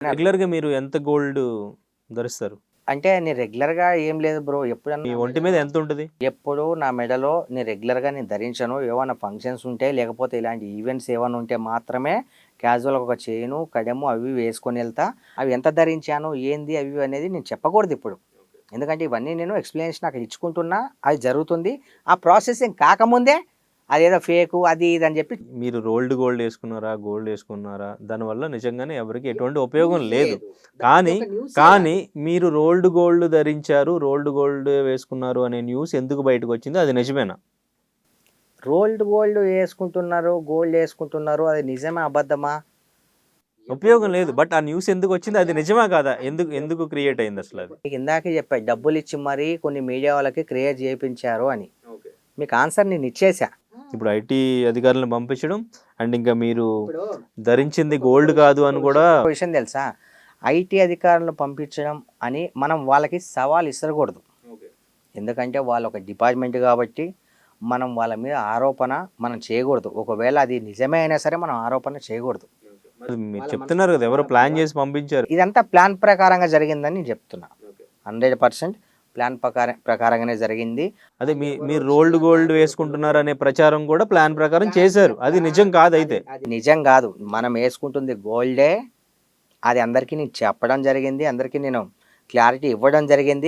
రెగ్యులర్‌గా మీరు ఎంత గోల్డ్ ధరిస్తారు? అంటే నేను రెగ్యులర్‌గా ఏం లేదు బ్రో. ఎప్పుడన్నా మీ నా ఒంటి మీద ఎంత ఉంటది? ఎప్పుడు నా మెడలో నేను రెగ్యులర్‌గా ధరించను. ఏవన్నా ఫంక్షన్స్ ఉంటే, లేకపోతే ఇలాంటి ఈవెంట్స్ ఏవన్నా ఉంటే మాత్రమే క్యాజువల్‌గా ఒక చైను, కడెము అవి ఇవి వేసుకొనెళ్తా. అవి ఎంత ధరించాను, ఏంది అవి ఇవి అనేది నేను చెప్పకూడదిప్పుడు. ఎందుకంటే ఇవన్నీ నేను ఎక్స్‌ప్లనేషన్ అక్కడ ఇచ్చుకుంటున్నా. అది జరుగుతుంది. ఆ ప్రాసెసింగ్ కాకముందే అదేదో ఫేకు అది ఇది అని చెప్పి మీరు రోల్డ్ గోల్డ్ యేసుకున్నారా? గోల్డ్ యేసుకున్నారా? దానివల్ల నిజంగానే ఎవరికీ ఎటువంటి ఉపయోగం లేదు. కానీ, కానీ మీరు రోల్డ్ గోల్డ్ ధరించారు, రోల్డ్ గోల్డ్ వేసుకున్నారు అనే న్యూస్ ఎందుకు బయటకొచ్చింది? అది నిజమేనా? గోల్డ్ ఏసుకుంటున్నారు, గోల్డ్ ఏసుకుంటున్నారు. అది నిజమా? అబద్ధమా? ఉపయోగం లేదు. బట్ ఆ న్యూస్ ఎందుకొచ్చింది? అది నిజమా కాదా? ఎందుకు ఎందుకు క్రియేట్ అయిందసలది? మీకు ఇందాకే చెప్పా. డబ్బులిచ్చి మరీ కొన్ని మీడియా వాళ్ళకి క్రియేట్ చేపించారు అని. మీకు ఆన్సర్ నేను ఇచ్చేసా. ఇప్పుడు ఐటీ అధికారులను పంపించడం అండ్ ఇంకా మీరు ధరించింది గోల్డ్ కాదు అని కూడా ఒక విషయం తెలుసా? ఐటీ అధికారులను పంపించడం అని మనం వాళ్ళకి సవాల్ ఇసరకూడదు. ఎందుకంటే వాళ్ళు ఒక డిపార్ట్మెంట్ కాబట్టి మనం వాళ్ళ మీద ఆరోపణ మనం చేయకూడదు. ఒకవేళ అది నిజమే అయినా సరే మనం ఆరోపణ చేయకూడదు. మరి మీరు చెప్తున్నారు కదా ఎవరో ప్లాన్ చేసి పంపించారు. ఇదంతా ప్లాన్ ప్రకారంగా జరిగిందని నేను చెప్తున్నా. 100% ప్లాన్ ప్రకారంగానే జరిగింది. అదే మీరు రోల్డ్ గోల్డ్ వేసుకుంటున్నారు అనే ప్రచారం కూడా ప్లాన్ ప్రకారం చేశారు. అది నిజం కాదైతే. అది నిజం కాదు. మనం వేసుకుంటుంది గోల్డే. అది అందరికీ నేను చెప్పడం జరిగింది. అందరికీ నేను క్లారిటీ ఇవ్వడం జరిగింది.